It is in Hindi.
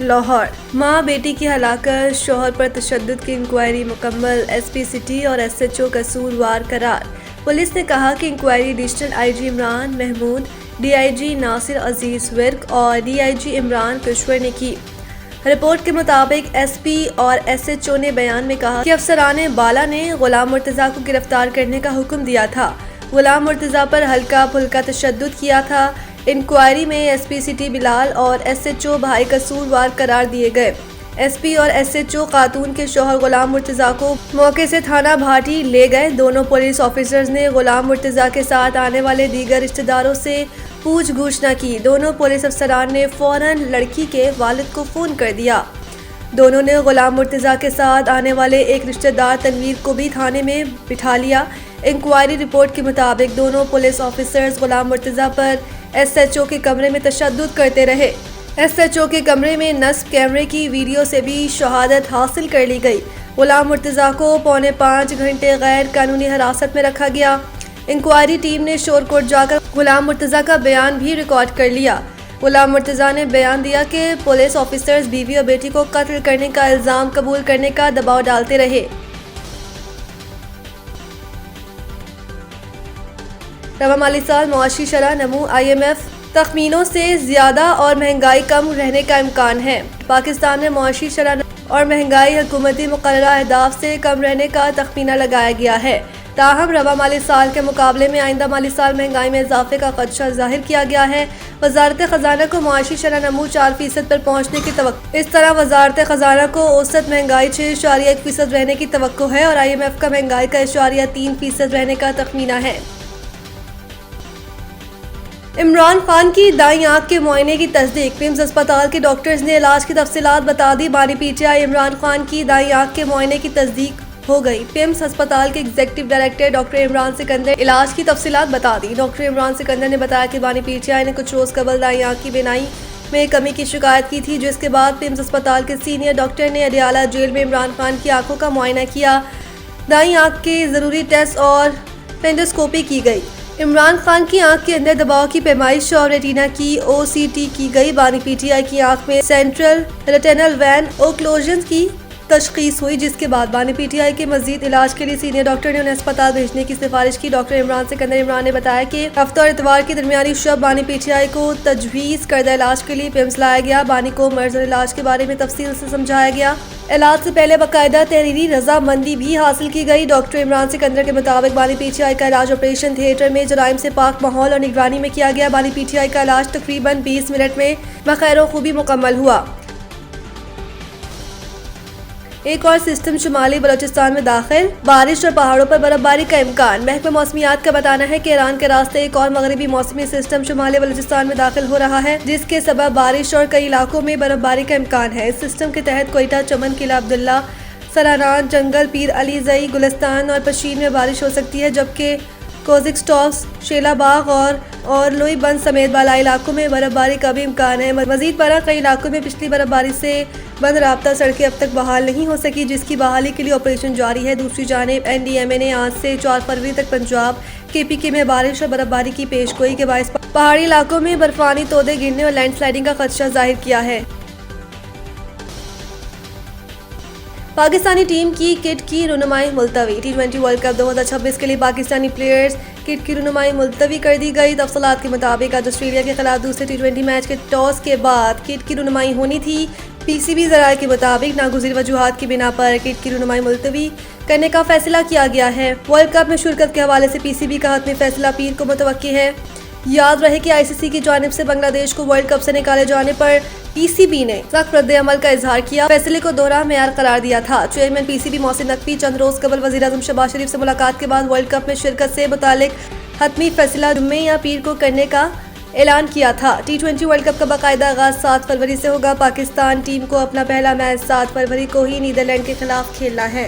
लाहौर। मां बेटी की हलाकत, शौहर पर तशद्दुद की इंक्वायरी मुकम्मल, एसपी सिटी और एसएचओ कसूरवार करार। पुलिस ने कहा कि inquiry additional IG Imran Mahmood, DIG Nasir Aziz Virk और डीआईजी इमरान पेशवर ने की। रिपोर्ट के मुताबिक एसपी और एसएचओ ने बयान में कहा कि अफसरान बाला ने गुलाम मुर्तज़ा को गिरफ्तार करने का हुक्म दिया था। गुलाम मुर्तज़ा पर हल्का फुल्का तशद्दुद किया था। इंक्वायरी में एसपी सिटी बिलाल और एसएचओ भाई कसूरवार करार दिए गए। एसपी और एसएचओ खातून के शौहर गुलाम मुर्तज़ा को मौके से थाना भाटी ले गए। दोनों पुलिस ऑफिसर्स ने गुलाम मुर्तज़ा के साथ आने वाले दीगर रिश्तेदारों से पूछ गूछ न की। दोनों पुलिस अफसरान ने फौरन लड़की के वालिद को फ़ोन कर दिया। दोनों ने गुलाम मुर्तज़ा के साथ आने वाले एक रिश्तेदार तनवीर को भी थाने में बिठा लिया। इंक्वायरी रिपोर्ट के मुताबिक दोनों पुलिस ऑफिसर्स गुलाम मुर्तज़ा पर एसएचओ के कमरे में तशद्दुद करते रहे। एसएचओ के कमरे में नस्ब कैमरे की वीडियो से भी शहादत हासिल कर ली गई। गुलाम मुर्तज़ा को 4.25 घंटे गैर कानूनी हिरासत में रखा गया। इंक्वायरी टीम ने शोरकोट जाकर गुलाम मुर्तज़ा का बयान भी रिकॉर्ड कर लिया। गुलाम मुर्तज़ा ने बयान दिया कि पुलिस ऑफिसर्स बीवी और बेटी को कत्ल करने का इल्ज़ाम कबूल करने का दबाव डालते रहे। रवा माली साल मुआशी शरह नमू IMF तखमीनों से ज़्यादा और महंगाई कम रहने का इम्कान है। पाकिस्तान में मुआशी शरह और महंगाई हुकूमती मुकर्ररा अहदाफ से कम रहने का तखमीना लगाया गया है। ताहम रवा माली साल के मुकाबले में आइंदा माली साल महंगाई में इजाफे का खदशा जाहिर किया गया है। वजारत ख़जाना को मुआशी शरह नमू 4% पर पहुँचने की तवक्को। इस तरह वजारत ख़जाना को औसत महंगाई 6.1% रहने की तवक्को है और IMF का महंगाई का 3% रहने का तखमीना है। इमरान खान की दाईं आंख के मुआयने की तस्दीक। पिम्स अस्पताल के डॉक्टर्स ने इलाज की तफसीलात बता दी। बानी PTI इमरान खान की दाईं आंख के मुआयने की तस्दीक हो गई। पिम्स अस्पताल के executive director doctor Imran Sikandar इलाज की तफसीलात बता दी। डॉक्टर इमरान सिकंदर ने बताया कि बानी PTI ने कुछ रोज कबल दाईं आंख की बीनाई में कमी की शिकायत की थी, जिसके बाद पिम्स अस्पताल के सीनियर डॉक्टर ने अडियाला जेल में इमरान खान की आंखों का मुआयना किया। दाईं आंख के जरूरी टेस्ट और पेंडोस्कोपी की गई। इमरान खान की आंख के अंदर दबाव की पैमाइश और रेटिना की OCT की गई। बानी PTI की आंख में सेंट्रल रेटिनल वैन ओक्लूजन की तशखीस हुई, जिसके बाद बानी PTI के मजीद इलाज के लिए सीनियर डॉक्टर ने उन्हें अस्पताल भेजने की सिफारिश की। डॉक्टर इमरान सिकंदर इमरान ने बताया कि हफ्ता और इतवार की दरमियानी शब बानी PTI को तजवीज़ करदा इलाज के लिए पिम्स लाया गया। बानी को मर्ज और इलाज के बारे में तफसील से समझाया गया। इलाज से पहले बाकायदा तहरीरी रजामंदी भी हासिल की गई। डॉक्टर इमरान सिकंदर के मुताबिक बानी PTI का इलाज ऑपरेशन थिएटर में जराइम से पाक माहौल और निगरानी में किया गया। बानी PTI का इलाज तकरीबन 20 मिनट में बखैर खूबी मुकम्मल हुआ। एक और सिस्टम शुमाली बलोचिस्तान में दाखिल, बारिश और पहाड़ों पर बर्फबारी का इम्कान। महकमा मौसमियात का बताना है कि ईरान के रास्ते एक और मगरबी मौसमी सिस्टम शुमाली बलोचिस्तान में दाखिल हो रहा है, जिसके सबब बारिश और कई इलाकों में बर्फबारी का इम्कान है। इस सिस्टम के तहत कोयटा, चमन, किला अब्दुल्ला, सरानान, जंगल, पीर अली जई, गुलिस्तान और पशीन में बारिश हो सकती है, जबकि कोजिक्स्टॉक्स, शेलाबाग और लोई बंद समेत बालाई इलाकों में बर्फबारी का भी इम्कान है। मजीद बरह कई इलाकों में पिछली बर्फबारी से बंद राब्ता सड़कें अब तक बहाल नहीं हो सकी, जिसकी बहाली के लिए ऑपरेशन जारी है। दूसरी जानिब NDMA ने आज से 4 फरवरी तक पंजाब KPK में बारिश और बर्फबारी की पेशगोई के बायस पहाड़ी इलाकों में बर्फानी तोदे गिरने और लैंडस्लाइडिंग का खदशा जाहिर किया है। पाकिस्तानी टीम की किट की रुनुमाई मुलतवी। T20 वर्ल्ड कप 2026 के लिए पाकिस्तानी प्लेयर्स किट की रुनुमाई मुलतवी कर दी गई। तफसीलात के मुताबिक आज ऑस्ट्रेलिया के खिलाफ दूसरे T20 मैच के टॉस के बाद किट की रुनुमाई होनी थी। PCB ज़राए के मुताबिक नागुज़ीर वजूहात की बिना पर किट की रुनुमाई मुलतवी करने का फैसला किया गया है। वर्ल्ड कप में शिरकत के हवाले से PCB का हतमी फैसला पीर को मुतवक्की है। याद रहे कि ICC की जानिब से बांग्लादेश को वर्ल्ड कप से निकाले जाने पर PCB ने सख्त रद्द-ए-अमल का इजहार किया, फैसले को दोहरा मेयार करार दिया था। चेयरमैन PCB मोहसिन नकवी चंद रोज कबल वज़ीर-ए-आज़म शहबाज शरीफ से मुलाकात के बाद वर्ल्ड कप में शिरकत से मुतालिक हतमी फैसला जुम्मे या पीर को करने का ऐलान किया था। T20 वर्ल्ड कप का बाकायदा आगाज 7 फरवरी से होगा। पाकिस्तान टीम को अपना पहला मैच 7 फरवरी को ही नीदरलैंड के खिलाफ खेलना है।